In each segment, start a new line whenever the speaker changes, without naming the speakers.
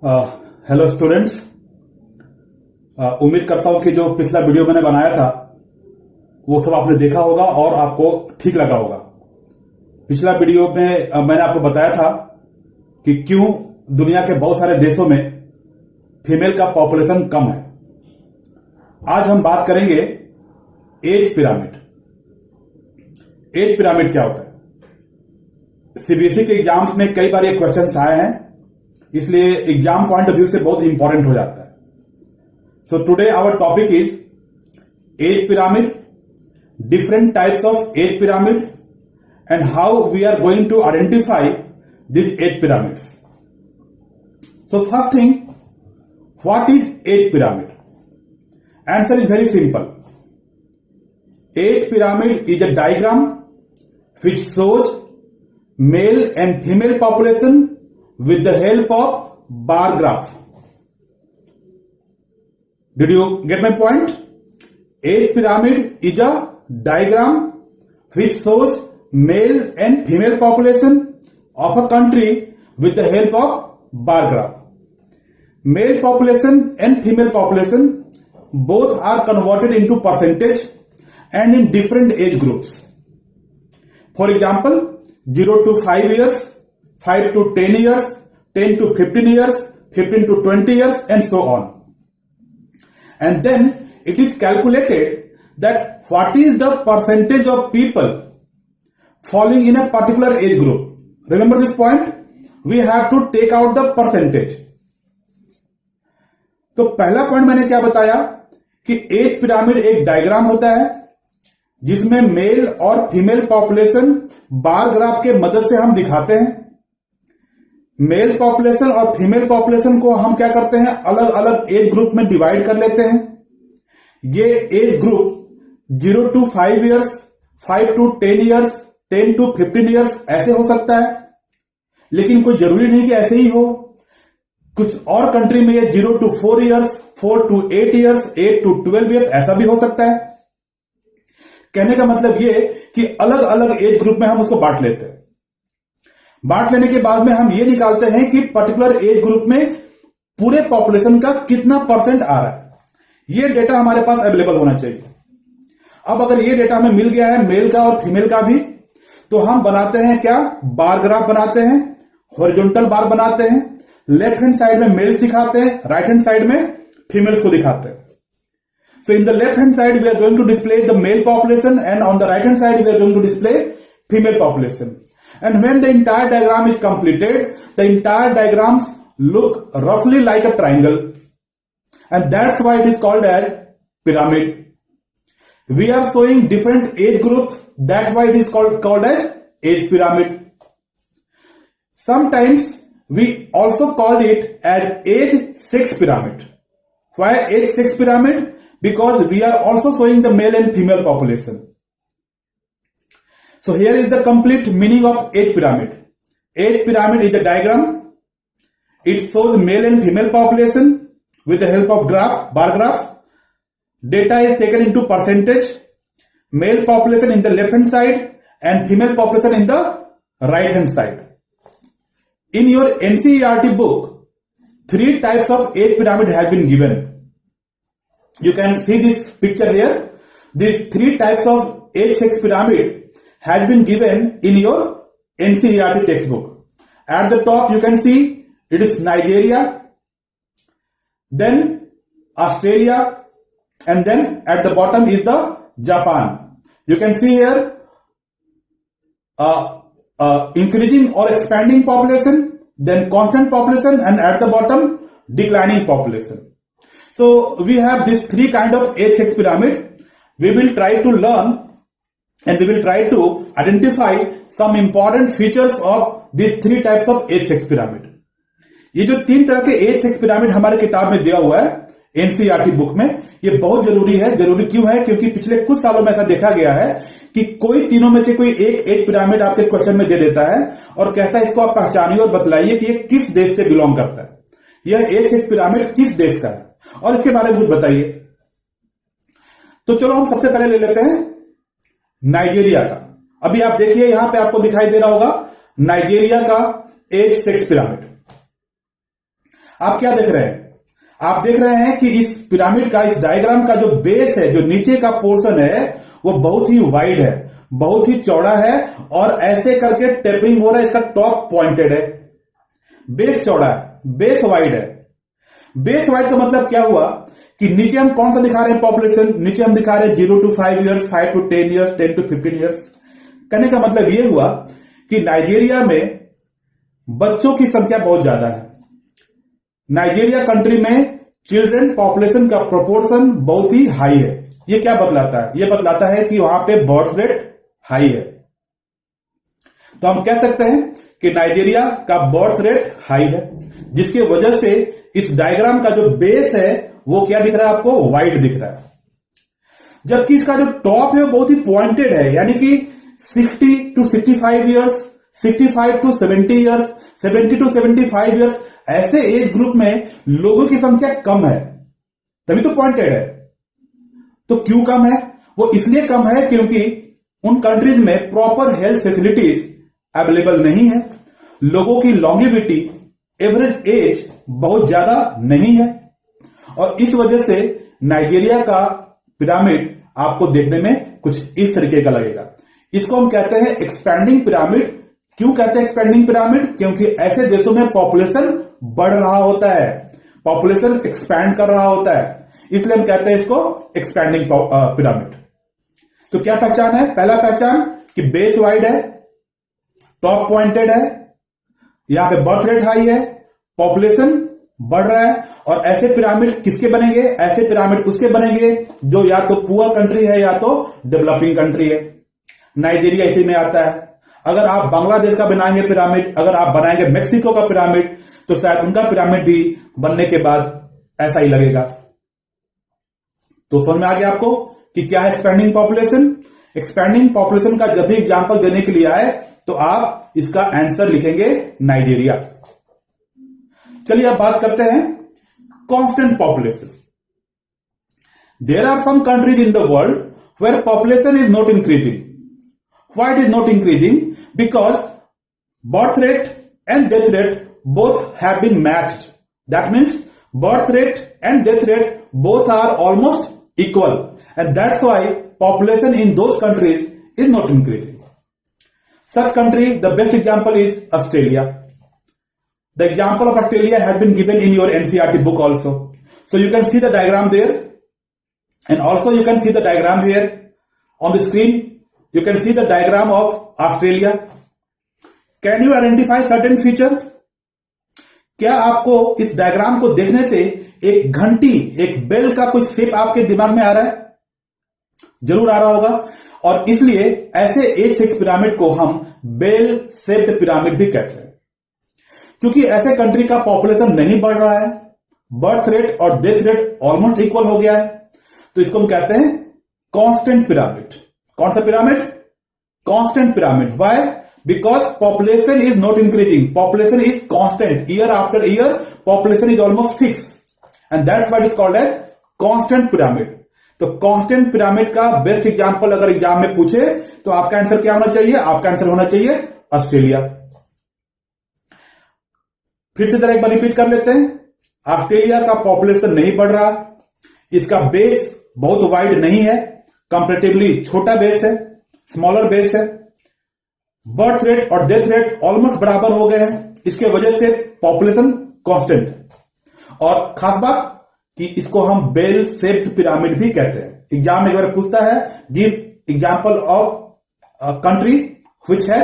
Hello students. उम्मीद करता हूं कि जो पिछला वीडियो मैंने बनाया था वो सब आपने देखा होगा और आपको ठीक लगा होगा। पिछला वीडियो में मैंने आपको बताया था कि क्यों दुनिया के बहुत सारे देशों में फीमेल का पॉपुलेशन कम है। आज हम बात करेंगे एज पिरामिड। एज पिरामिड क्या होता है? सीबीएसई के एग्जाम्स में कई बार ये क्वेश्चंस आए हैं, इसलिए एग्जाम पॉइंट ऑफ व्यू से बहुत इंपॉर्टेंट हो जाता है। So today our topic is age pyramid, different types of age pyramid and how we are going to identify this age pyramids. So first thing, what is age pyramid? Answer is very simple. Age pyramid is a diagram which shows male and female population with the help of bar graph. Did you get my point? Age pyramid is a diagram which shows male and female population of a country with the help of bar graph. Male population and female population both are converted into percentage and in different age groups. For example, 0 to 5 years, 5 to 10 years, 10 to 15 years, 15 to 20 years, and so on. And then it is calculated that what is the percentage of people falling in a particular age group. Remember this point? We have to take out the percentage. तो पहला point मैंने क्या बताया कि age pyramid एक diagram होता है जिसमें मेल और फीमेल पॉपुलेशन बार ग्राफ के मदद से हम दिखाते हैं। मेल पॉपुलेशन और फीमेल पॉपुलेशन को हम क्या करते हैं, अलग अलग एज ग्रुप में डिवाइड कर लेते हैं। ये age group 0 to 5 years, 5 to 10 years, 10 to 15 years ऐसे हो सकता है, लेकिन कोई जरूरी नहीं कि ऐसे ही हो। कुछ और कंट्री में ये 0 to 4 years, 4 to 8 years, 8 to 12 years ऐसा भी हो सकता है। कहने का मतलब ये कि अलग अलग एज ग्रुप में हम उसको बांट लेते हैं। बांट लेने के बाद में हम ये निकालते हैं कि पर्टिकुलर एज ग्रुप में पूरे पॉपुलेशन का कितना परसेंट आ रहा है। ये डेटा हमारे पास अवेलेबल होना चाहिए। अब अगर ये डेटा हमें मिल गया है मेल का और फीमेल का भी, तो हम बनाते हैं क्या, बार ग्राफ बनाते हैं, हॉरिजॉन्टल बार बनाते हैं। लेफ्ट हैंड साइड में मेल्स दिखाते हैं, राइट हैंड साइड में फीमेल्स को दिखाते हैं। So in the left hand side we are going to display the male population and on the right hand side we are going to display female population. And when the entire diagram is completed, the entire diagrams look roughly like a triangle, and that's why it is called as pyramid. We are showing different age groups, that's why it is called as age pyramid. Sometimes we also call it as age sex pyramid. Why age sex pyramid? Because we are also showing the male and female population. So here is the complete meaning of age pyramid. Age pyramid is a diagram. It shows male and female population with the help of bar graph. Data is taken into percentage. Male population in the left hand side and female population in the right hand side. In your NCERT book, 3 types of age pyramid have been given. You can see this picture here. These 3 types of age sex pyramid has been given in your NCERT textbook. At the top you can see it is Nigeria, then Australia, and then at the bottom is the Japan. You can see here increasing or expanding population, then constant population, and at the bottom declining population. So we have these 3 kind of age sex pyramid. We will try to learn and we will try to identify some important features of these 3 types of age sex pyramid. ये जो 3 तरह के as sex pyramid हमारे किताब में दिया हुआ है एनसीईआरटी बुक में, ये बहुत जरूरी है। जरूरी क्यों है? क्योंकि पिछले कुछ सालों में ऐसा देखा गया है कि कोई तीनों में से कोई एक एज पिरामिड आपके क्वेश्चन में दे देता है और कहता है इसको आप पहचानिए और बतलाइए कि ये किस देश से बिलोंग करता है, यह एज सेक्स पिरामिड किस देश का है और इसके बारे में कुछ बताइए। तो चलो हम सबसे पहले ले लेते हैं नाइजीरिया का। अभी आप देखिए यहां पे आपको दिखाई दे रहा होगा नाइजीरिया का एज सेक्स पिरामिड। आप क्या देख रहे हैं? आप देख रहे हैं कि इस पिरामिड का, इस डायग्राम का जो बेस है, जो नीचे का पोर्शन है, वो बहुत ही वाइड है, बहुत ही चौड़ा है और ऐसे करके टेपरिंग हो रहा है। इसका टॉप पॉइंटेड है, बेस चौड़ा है, बेस वाइड है। बेस वाइड का मतलब क्या हुआ कि नीचे हम कौन सा दिखा रहे हैं पॉपुलेशन? नीचे हम दिखा रहे हैं 0 to 5 years, 5 to 10 years, 10 to 15 years. कहने का मतलब यह हुआ कि नाइजीरिया में बच्चों की संख्या बहुत ज्यादा है। नाइजीरिया कंट्री में चिल्ड्रन पॉपुलेशन का प्रोपोर्शन बहुत ही हाई है। यह क्या बतलाता है? यह बतलाता है कि वहां पे बर्थ रेट हाई है। तो हम कह सकते हैं कि नाइजीरिया का बर्थ रेट हाई है, जिसकी वजह से इस डायग्राम का जो बेस है वो क्या दिख रहा है आपको? वाइड दिख रहा है। जबकि इसका जो टॉप है वो बहुत ही पॉइंटेड है, यानी कि 60 to 65 years, 65 to 70 years, 70 to 75 years, ऐसे एज ग्रुप में लोगों की संख्या कम है, तभी तो पॉइंटेड है। तो क्यों कम है? वो इसलिए कम है क्योंकि उन कंट्रीज में प्रॉपर हेल्थ फैसिलिटीज अवेलेबल नहीं है। लोगों की लॉन्गेविटी, एवरेज एज बहुत ज्यादा नहीं है और इस वजह से नाइजीरिया का पिरामिड आपको देखने में कुछ इस तरीके का लगेगा। इसको हम कहते हैं एक्सपैंडिंग पिरामिड। क्यों कहते हैं एक्सपैंडिंग पिरामिड? क्योंकि ऐसे देशों में पॉपुलेशन बढ़ रहा होता है, पॉपुलेशन एक्सपैंड कर रहा होता है, इसलिए हम कहते हैं इसको एक्सपैंडिंग पिरामिड। तो क्या पहचान है? पहला पहचान कि बेस वाइड है, टॉप पॉइंटेड है, यहां पे बर्थ रेट हाई है, पॉपुलेशन बढ़ रहा है। और ऐसे पिरामिड किसके बनेंगे? ऐसे पिरामिड उसके बनेंगे जो या तो पुअर कंट्री है या तो डेवलपिंग कंट्री है। नाइजीरिया इसी में आता है। अगर आप बांग्लादेश का बनाएंगे पिरामिड, अगर आप बनाएंगे मेक्सिको का पिरामिड, तो शायद उनका पिरामिड भी बनने के बाद ऐसा ही लगेगा। तो समझ में आ गया आपको कि क्या है एक्सपैंडिंग पॉपुलेशन? एक्सपैंडिंग पॉपुलेशन का जब भी एग्जांपल देने के लिए आए तो आप इसका आंसर लिखेंगे नाइजीरिया। चलिए अब बात करते हैं constant population. There are some countries in the world where population is not increasing. Why it is not increasing? Because birth rate and death rate both have been matched. That means birth rate and death rate both are almost equal, and that's why population in those countries is not increasing. Such country, the best example is Australia. The example of Australia has been given in your NCERT book also. So you can see the diagram there, and also you can see the diagram here on the screen. You can see the diagram of Australia. Can you identify certain feature? क्या आपको इस diagram को देखने से एक घंटी, एक bell का कुछ शेप आपके दिमाग में आ रहा है? जरूर आ रहा होगा। और इसलिए ऐसे एक सिक्स पिरामिड को हम बेल शेप्ड पिरामिड भी कहते हैं। क्योंकि ऐसे कंट्री का पॉपुलेशन नहीं बढ़ रहा है, बर्थ रेट और डेथ रेट ऑलमोस्ट इक्वल हो गया है, तो इसको हम कहते हैं कांस्टेंट पिरामिड। कौन सा pyramid? Constant pyramid. Why? Because population is not increasing, population is constant. Year after year, population is almost fixed, and that's why it's called as constant pyramid. तो constant pyramid का best example अगर exam में पूछे तो आपका answer क्या होना चाहिए? आपका आंसर होना चाहिए ऑस्ट्रेलिया। फिर से जरा एक बार रिपीट कर लेते हैं। ऑस्ट्रेलिया का पॉपुलेशन नहीं बढ़ रहा, इसका बेस बहुत वाइड नहीं है, कंपैरेटिवली छोटा बेस है, स्मॉलर बेस है, बर्थ रेट और डेथ रेट ऑलमोस्ट बराबर हो गए हैं, इसके वजह से पॉपुलेशन कांस्टेंट है। और खास बात कि इसको हम बेल शेप्ड पिरामिड भी कहते हैं। एग्जाम में अगर पूछता है give example of country which है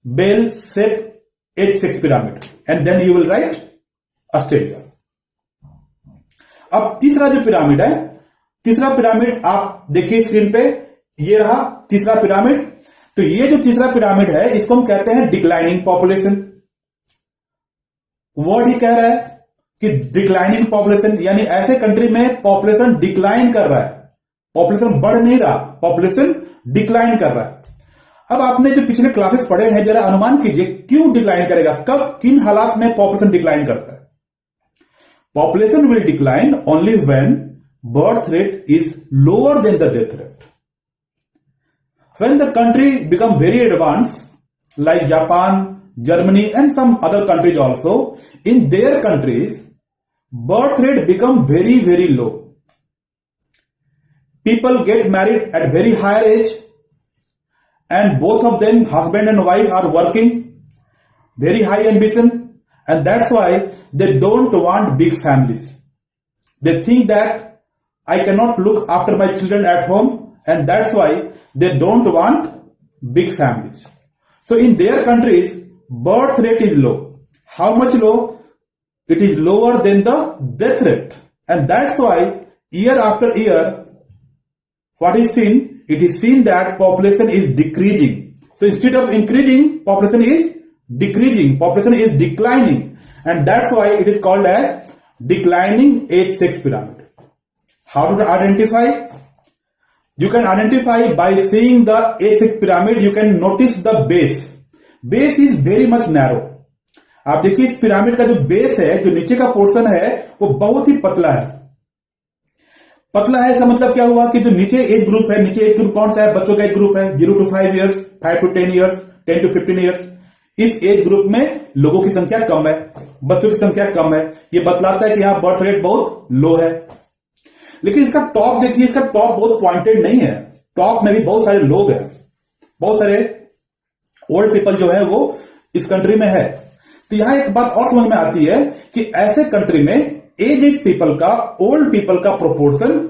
bell shaped age sex pyramid, and then you will write Australia. अब तीसरा जो पिरामिड है, तीसरा पिरामिड आप देखिए स्क्रीन पे, ये रहा तीसरा पिरामिड। तो ये जो तीसरा पिरामिड है इसको हम कहते हैं डिक्लाइनिंग पॉपुलेशन। वर्ड ही कह रहा है कि डिक्लाइनिंग पॉपुलेशन, यानी ऐसे कंट्री में पॉपुलेशन डिक्लाइन कर रहा है, पॉपुलेशन बढ़ नहीं रहा, पॉपुलेशन डिक्लाइन कर रहा है। अब आपने जो पिछले क्लासेस पढ़े हैं जरा अनुमान कीजिए क्यों डिक्लाइन करेगा, कब किन हालात में पॉपुलेशन डिक्लाइन करता है? Population will decline only when birth rate is lower than the death rate. When the country become very advanced, like Japan, Germany and some other countries also, in their countries, birth rate become very, very low. People get married at very higher age, and both of them, husband and wife, are working, very high ambition, and that's why they don't want big families. They think that I cannot look after my children at home, and that's why they don't want big families. So in their countries, birth rate is low. How much low? It is lower than the death rate, and that's why year after year, what is seen? It is seen that population is decreasing. So instead of increasing, population is decreasing, population is declining, and that's why it is called as declining age sex pyramid. How to identify? You can identify by seeing the age sex pyramid. You can notice the base. Base is very much narrow. आप देखिए इस pyramid का जो base है, जो नीचे का portion है, वो बहुत ही पतला है। पतला है इसका मतलब क्या हुआ कि जो नीचे एज ग्रुप है, नीचे एज ग्रुप कौन सा है? बच्चों का एज ग्रुप है 0 to 5 years, 5 to 10 years, 10 to 15 years। इस एज ग्रुप में लोगों की संख्या कम है, बच्चों की संख्या कम है। ये बतलाता है कि यहां बर्थ रेट बहुत लो है। लेकिन इसका टॉप देखिए, इसका टॉप बहुत पॉइंटेड नहीं है। टॉप में भी बहुत सारे लोग हैं, बहुत सारे ओल्ड पीपल जो है वो इस कंट्री में है। तो यहां एक बात और समझ में आती है कि ऐसे कंट्री में एजेड पीपल का, ओल्ड पीपल का प्रोपोर्शन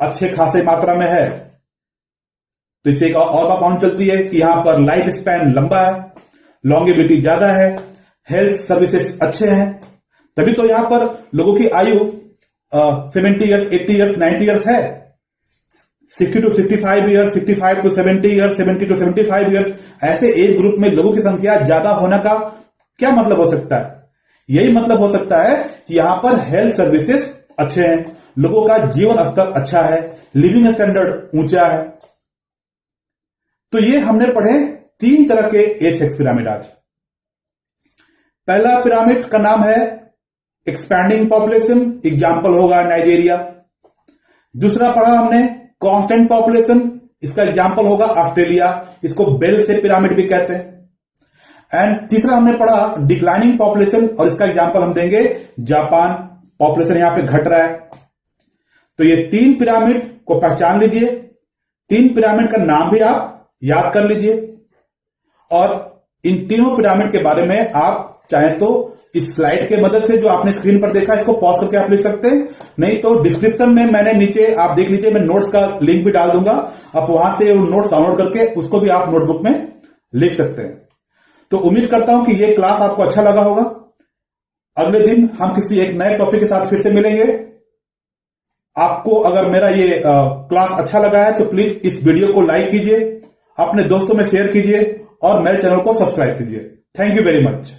अच्छे खासे मात्रा में है। तो इससे एक और बात मालूम चलती है कि यहां पर लाइफ स्पैन लंबा है, लॉन्गेविटी ज्यादा है, हेल्थ सर्विसेज अच्छे हैं। तभी तो यहां पर लोगों की आयु 70 ईयर्स, 80 ईयर्स, 90 ईयर्स है। 60 to 65 years, 65 to 70 years, 70 to 75 years, ऐसे एज ग्रुप में लोगों की संख्या ज्यादा होने का क्या मतलब हो सकता है? यही मतलब हो सकता है कि यहां पर हेल्थ सर्विसेज अच्छे हैं, लोगों का जीवन स्तर अच्छा है, लिविंग स्टैंडर्ड ऊंचा है। तो ये हमने पढ़े 3 तरह के एज सेक्स पिरामिड आज। पहला पिरामिड का नाम है एक्सपैंडिंग पॉपुलेशन, एग्जाम्पल होगा नाइजीरिया। दूसरा पढ़ा हमने कांस्टेंट पॉपुलेशन, इसका एग्जाम्पल होगा ऑस्ट्रेलिया, इसको बेल से पिरामिड भी कहते हैं। एंड तीसरा हमने पढ़ा डिक्लाइनिंग पॉपुलेशन, और इसका एग्जाम्पल हम देंगे जापान, पॉपुलेशन यहां पे घट रहा है। तो ये 3 पिरामिड को पहचान लीजिए, 3 पिरामिड का नाम भी आप याद कर लीजिए, और इन तीनों पिरामिड के बारे में आप चाहें तो इस स्लाइड के मदद से जो आपने स्क्रीन पर देखा इसको पॉज करके आप लिख सकते हैं, नहीं तो डिस्क्रिप्शन में मैंने नीचे आप देख लीजिए, मैं नोट्स का लिंक भी डाल दूंगा, आप वहां से नोट्स डाउनलोड करके उसको भी आप नोटबुक में लिख सकते हैं। तो उम्मीद करता हूं कि यह क्लास आपको अच्छा लगा होगा। अगले दिन हम किसी एक नए टॉपिक के साथ फिर से मिलेंगे। आपको अगर मेरा ये क्लास अच्छा लगा है तो प्लीज इस वीडियो को लाइक कीजिए, अपने दोस्तों में शेयर कीजिए और मेरे चैनल को सब्सक्राइब कीजिए। Thank you very much.